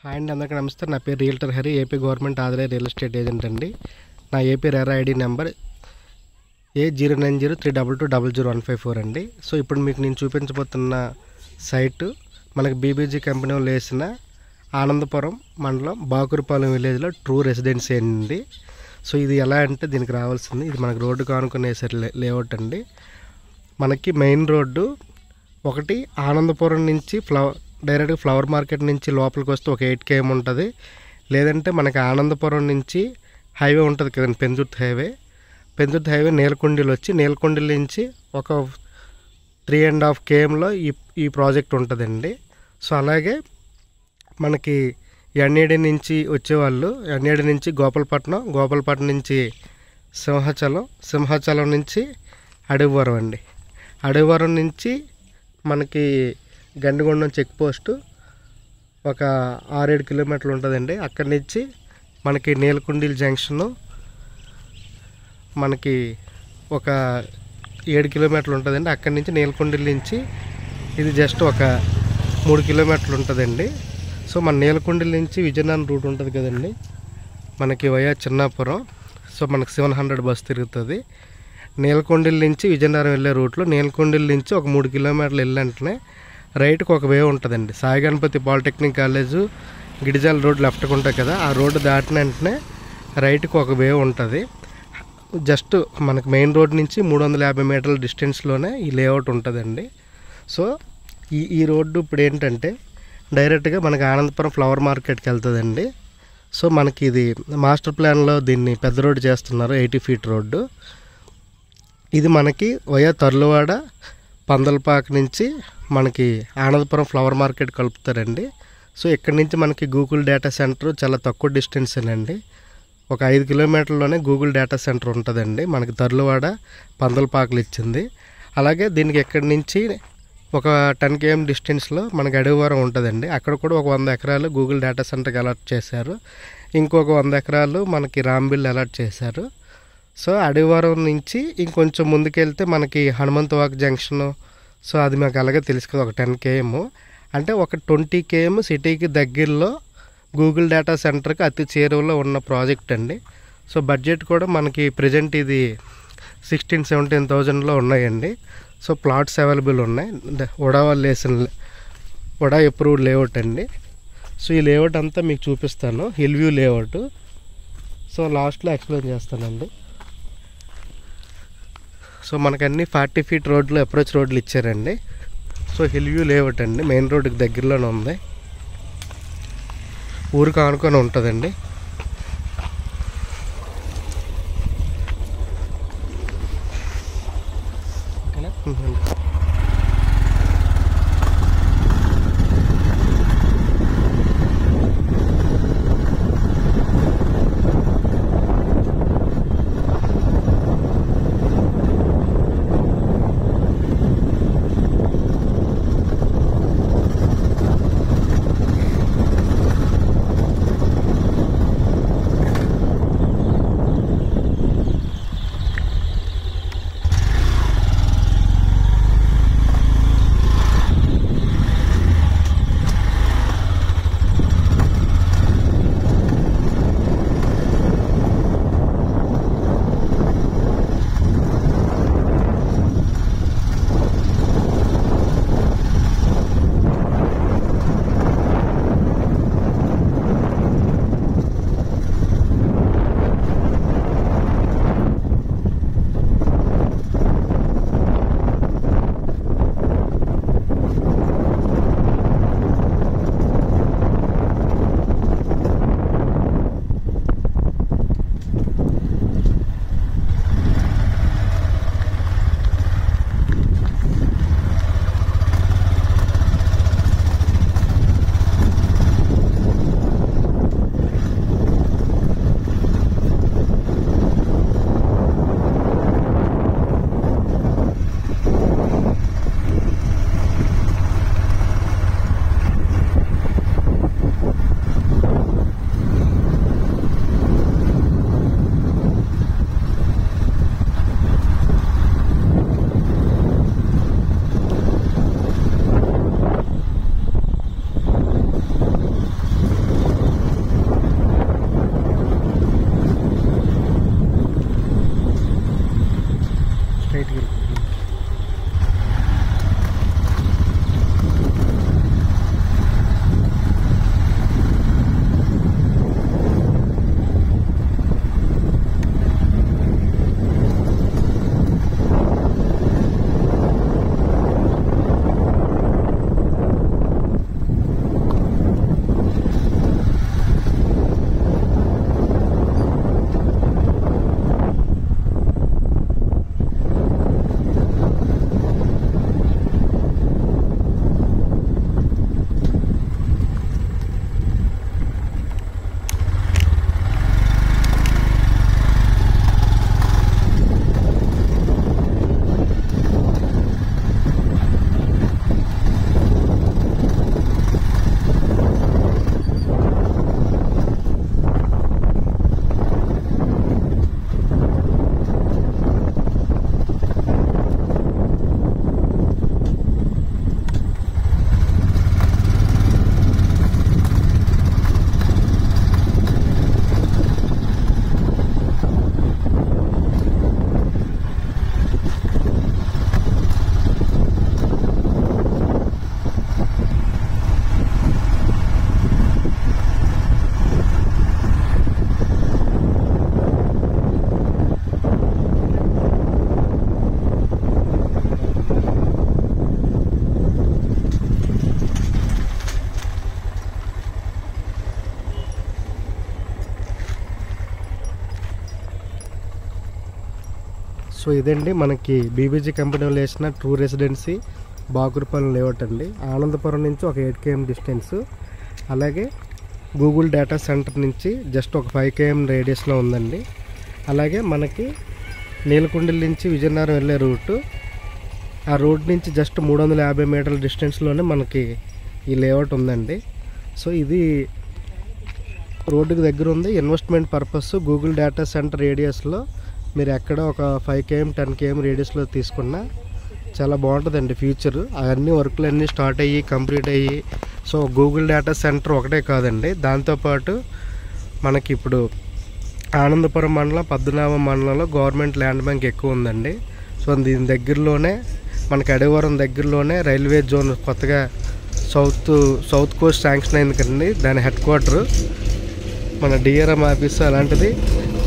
Hi అండి, అందరికీ నమస్తే. నా పేరు రియల్టర్ హరి, ఏపీ గవర్నమెంట్ ఆదాయ రియల్ ఎస్టేట్ ఏజెంట్ అండి. నా AP RERA ID number A090322000154 అండి. సో ఇప్పుడు మీకు నేను చూపించబోతున్న సైటు మనకి బీబీజీ కంపెనీ వాళ్ళు వేసిన ఆనందపురం మండలం బాకురపాలెం విలేజ్లో ట్రూ రెసిడెన్సీ అండి. సో ఇది ఎలా అంటే దీనికి రావాల్సింది, ఇది మనకి రోడ్డు కానుకొని వేసారు లేఅవుట్ అండి. మనకి మెయిన్ రోడ్డు ఒకటి ఆనందపురం నుంచి డైరెక్ట్గా ఫ్లవర్ మార్కెట్ నుంచి లోపలికి వస్తే ఒక 8 km ఉంటుంది. లేదంటే మనకి ఆనందపురం నుంచి హైవే ఉంటుంది కదండి, పెందుర్తి హైవే నీలకొండలు వచ్చి నీలకొండల నుంచి ఒక 3.5 kmలో ఈ ప్రాజెక్ట్ ఉంటుందండి. సో అలాగే మనకి ఎన్ఏడి నుంచి వచ్చేవాళ్ళు ఎన్ఏడి నుంచి గోపాలపట్నం నుంచి సింహాచలం నుంచి అడవివరం అండి. అడవివరం నుంచి మనకి గండిగొండం చెక్ పోస్టు ఒక 6-7 కిలోమీటర్లు ఉంటుందండి. అక్కడి నుంచి మనకి నీలకొండల జంక్షను మనకి ఒక 7 కిలోమీటర్లు ఉంటుందండి. అక్కడి నుంచి నీలకొండల నుంచి ఇది జస్ట్ ఒక 3 కిలోమీటర్లు ఉంటుందండి. సో మన నీలకొండల నుంచి విజయనగరం రూట్ ఉంటుంది కదండి, మనకి వయా చిన్నాపురం. సో మనకి 700 బస్సు తిరుగుతుంది. నీలకొండల నుంచి విజయనగరం వెళ్ళే రూట్లో నీలకొండల నుంచి ఒక 3 కిలోమీటర్లు వెళ్ళంటనే రైట్కి ఒక వే ఉంటుందండి. Sai Ganapathi polytechnic college Gidijala road లెఫ్ట్కి ఉంటుంది కదా, ఆ రోడ్డు దాటిన వెంటనే రైట్కి ఒక వే ఉంటుంది. జస్ట్ మనకి మెయిన్ రోడ్ నుంచి 350 మీటర్ల డిస్టెన్స్లోనే ఈ లేఅవుట్ ఉంటుందండి. సో ఈ రోడ్డు ఇప్పుడు ఏంటంటే డైరెక్ట్గా మనకి ఆనందపురం ఫ్లవర్ మార్కెట్కి వెళ్తుందండి. సో మనకి ఇది మాస్టర్ ప్లాన్లో దీన్ని పెద్ద రోడ్డు చేస్తున్నారు, 80 feet రోడ్డు. ఇది మనకి వయా తర్లువాడ పందలపాక నుంచి మనకి ఆనందపురం ఫ్లవర్ మార్కెట్ కలుపుతారండి. సో ఇక్కడి నుంచి మనకి గూగుల్ డేటా సెంటర్ చాలా తక్కువ డిస్టెన్సేనండి, ఒక 5 కిలోమీటర్లోనే గూగుల్ డేటా సెంటర్ ఉంటుందండి. మనకి తర్లువాడ పందలపాకలు ఇచ్చింది. అలాగే దీనికి ఎక్కడి నుంచి ఒక 10 km డిస్టెన్స్లో మనకి అడవివరం ఉంటుందండి. అక్కడ కూడా ఒక 100 ఎకరాలు గూగుల్ డేటా సెంటర్కి అలాట్ చేశారు. ఇంకొక 100 ఎకరాలు మనకి రాంబిల్ అలాట్ చేశారు. సో అడవివరం నుంచి ఇంకొంచెం ముందుకెళ్తే మనకి హనుమంతవాక్ జంక్షను. సో అది మాకు అలాగే తెలుసు కదా, ఒక 10 km అంటే ఒక 20 km సిటీకి దగ్గరలో గూగుల్ డేటా సెంటర్కి అతి చేరువలో ఉన్న ప్రాజెక్ట్ అండి. సో బడ్జెట్ కూడా మనకి ప్రజెంట్ ఇది 16-17,000లో ఉన్నాయండి. సో ప్లాట్స్ అవైలబుల్ ఉన్నాయి. ఉడా అప్రూవ్డ్ లేఅవుట్ అండి. సో ఈ లేఅవుట్ అంతా మీకు చూపిస్తాను, హిల్ వ్యూ లేఅవుట్. సో లాస్ట్లో ఎక్స్ప్లెయిన్ చేస్తానండి. సో మనకు అన్ని 40 feet రోడ్లు అప్రోచ్ రోడ్లు ఇచ్చారండి. సో హిల్ వ్యూ లేఅవుట్ అండి, మెయిన్ రోడ్డుకి దగ్గరలోనే ఉంది, ఊరికి ఆనుకొని ఉంటుందండి. ఓకేనా. సో ఇదండి మనకి బీబీజీ కంపెనీలో వేసిన ట్రూ రెసిడెన్సీ బాగురుపాలెం లేఅవుట్ అండి. ఆనందపురం నుంచి ఒక 8 km డిస్టెన్స్, అలాగే గూగుల్ డేటా సెంటర్ నుంచి జస్ట్ ఒక 5 km రేడియస్లో ఉందండి. అలాగే మనకి నీలకొండల నుంచి విజయనగరం వెళ్ళే రూటు, ఆ రోడ్ నుంచి జస్ట్ 350 మీటర్ల డిస్టెన్స్లోనే మనకి ఈ లేఅవుట్ ఉందండి. సో ఇది రోడ్డుకి దగ్గర ఉంది. Investment purpose Google data centre రేడియస్లో మీరు ఎక్కడ ఒక 5 km 10 km రేడియస్లో తీసుకున్నా చాలా బాగుంటుందండి ఫ్యూచర్. అవన్నీ వర్క్లు అన్నీ స్టార్ట్ అయ్యి కంప్లీట్ అయ్యి, సో గూగుల్ డేటా సెంటర్ ఒకటే కాదండి, దాంతోపాటు మనకి ఇప్పుడు ఆనందపురం మండలం పద్మనాభం మండలంలో గవర్నమెంట్ ల్యాండ్ బ్యాంక్ ఎక్కువ ఉందండి. సో దీని దగ్గరలోనే మనకి అడవివరం దగ్గరలోనే రైల్వే జోన్ కొత్తగా సౌత్ కోస్ట్ శాంక్షన్ అయింది కదండి. దాని హెడ్ క్వార్టర్ మన డిఆర్ఎం ఆఫీస్ అలాంటిది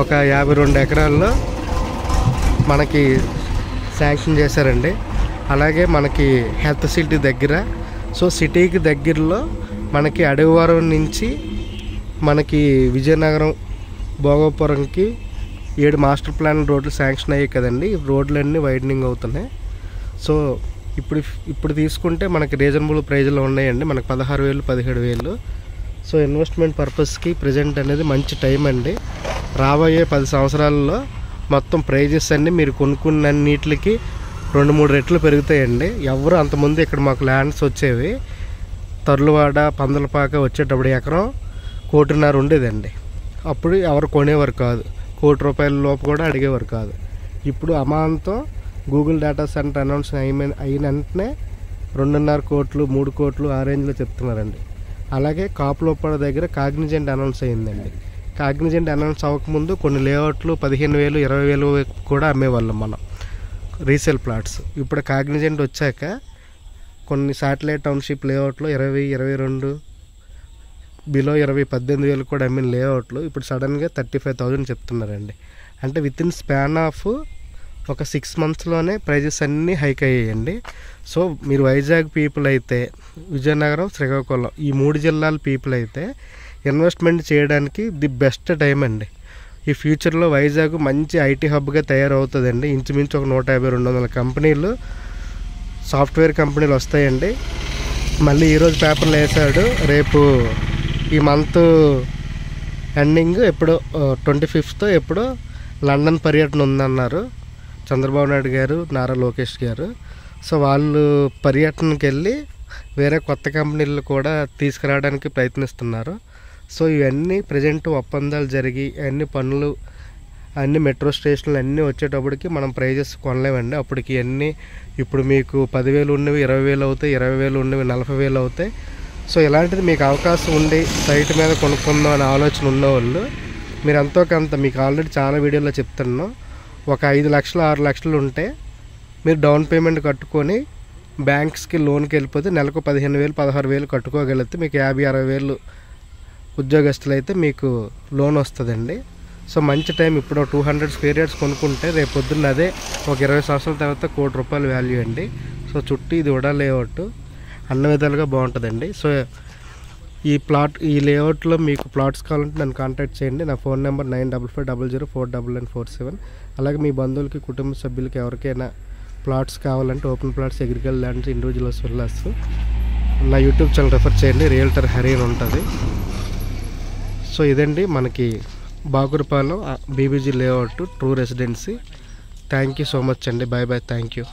ఒక 52 ఎకరాల్లో మనకి శాంక్షన్ చేశారండి. అలాగే మనకి హెల్త్ సిటీ దగ్గర, సో సిటీకి దగ్గరలో మనకి అడవివరం నుంచి మనకి విజయనగరం భోగపురంకి 7 మాస్టర్ ప్లాన్ రోడ్లు శాంక్షన్ అయ్యాయి కదండి. రోడ్లన్నీ వైడనింగ్ అవుతున్నాయి. సో ఇప్పుడు తీసుకుంటే మనకి రీజనబుల్ ప్రైజ్లో ఉన్నాయండి. మనకి 16,000 17,000. సో ఇన్వెస్ట్మెంట్ పర్పస్కి ప్రజెంట్ అనేది మంచి టైం అండి. రాబోయే 10 సంవత్సరాలలో మొత్తం ప్రైజెస్ అన్నీ మీరు కొనుక్కున్నన్నిటికి 2-3 రెట్లు పెరుగుతాయండి. ఎవరు అంతకుముందు ఇక్కడ మాకు ల్యాండ్స్ వచ్చేవి, తర్లువాడ పందలపాక వచ్చేటప్పుడు ఎకరం 1.5 కోటి ఉండేదండి. అప్పుడు ఎవరు కొనేవారు కాదు, 1 కోటి రూపాయల లోపు కూడా అడిగేవారు కాదు. ఇప్పుడు అమాంతం గూగుల్ డేటా సెంటర్ అనౌన్స్ అయిన వెంటనే 2.5 కోట్లు 3 కోట్లు ఆ రేంజ్లో చెప్తున్నారండి. అలాగే కాపులోపడ దగ్గర కాగ్నిజెంట్ అనౌన్స్ అయ్యిందండి. కాగ్నిజెంట్ అనౌన్స్ అవ్వకముందు కొన్ని లేఅవుట్లు 15,000 20,000 కూడా అమ్మేవాళ్ళం మనం రీసేల్ ప్లాట్స్. ఇప్పుడు కాగ్నిజెంట్ వచ్చాక కొన్ని శాటిలైట్ టౌన్షిప్ లేఅవుట్లు 20, 22 బిలో 20, 18,000 కూడా అమ్మిన లేఅవుట్లు ఇప్పుడు సడన్గా 35,000 చెప్తున్నారండి. అంటే వితిన్ స్పాన్ ఆఫ్ ఒక 6 monthsలోనే ప్రైజెస్ అన్నీ హైక్ అయ్యాయండి. సో మీరు వైజాగ్ పీపుల్ అయితే, విజయనగరం శ్రీకాకుళం ఈ 3 జిల్లాల పీపుల్ అయితే ఇన్వెస్ట్మెంట్ చేయడానికి ది బెస్ట్ టైం అండి. ఈ ఫ్యూచర్లో వైజాగ్ మంచి ఐటీ హబ్గా తయారవుతుందండి. ఇంచుమించు ఒక 150-200 కంపెనీలు, సాఫ్ట్వేర్ కంపెనీలు వస్తాయండి. మళ్ళీ ఈరోజు పేపర్లో వేసాడు, రేపు ఈ మంత్ ఎండింగ్ ఎప్పుడో 25th ఎప్పుడో లండన్ పర్యటన ఉందన్నారు చంద్రబాబు నాయుడు గారు, నారా లోకేష్ గారు. సో వాళ్ళు పర్యటనకి వెళ్ళి వేరే కొత్త కంపెనీలు కూడా తీసుకురావడానికి ప్రయత్నిస్తున్నారు. సో ఇవన్నీ ప్రజెంట్ ఒప్పందాలు జరిగి అన్ని పనులు అన్ని మెట్రో స్టేషన్లు అన్నీ వచ్చేటప్పటికి మనం ప్రైజెస్ కొనలేమండి. అప్పటికి అన్నీ ఇప్పుడు మీకు 10,000 ఉన్నవి 20,000 అవుతాయి, 20,000 ఉన్నవి 40,000 అవుతాయి. సో ఇలాంటిది మీకు అవకాశం ఉండి సైట్ మీద కొనుక్కుందాం అనే ఆలోచన ఉన్నవాళ్ళు మీరు ఎంతో కొంత, మీకు ఆల్రెడీ చాలా వీడియోలో చెప్తున్నాను, ఒక 5 లక్షలు 6 లక్షలు ఉంటే మీరు డౌన్ పేమెంట్ కట్టుకొని బ్యాంక్స్కి లోన్కి వెళ్ళిపోతే నెలకు 15,000 16,000 కట్టుకోగలిగితే మీకు 50-60,000 ఉద్యోగస్తులు అయితే మీకు లోన్ వస్తుందండి. సో మంచి టైం. ఇప్పుడు 200 స్క్వేర్ యార్డ్స్ కొనుక్కుంటే రేపు పొద్దున్న అదే ఒక 20 సంవత్సరాల తర్వాత 1 కోటి రూపాయల వాల్యూ అండి. సో చుట్టూ ఇది ఉడా లేఅవుట్ అన్ని విధాలుగా బాగుంటుందండి. సో ఈ లేఅవుట్లో మీకు ప్లాట్స్ కావాలంటే నన్ను కాంటాక్ట్ చేయండి. నా ఫోన్ నెంబర్ 9550049947. అలాగే మీ బంధువులకి కుటుంబ సభ్యులకి ఎవరికైనా ప్లాట్స్ కావాలంటే open plots, agriculture lands, individuals, villas నా యూట్యూబ్ ఛానల్ రెఫర్ చేయండి. రియల్టర్ హరి అని ఉంటుంది. సో ఇదండి మనకి Bagurupalem BBG layout true residency. Thank you so much అండి. Bye bye. Thank you.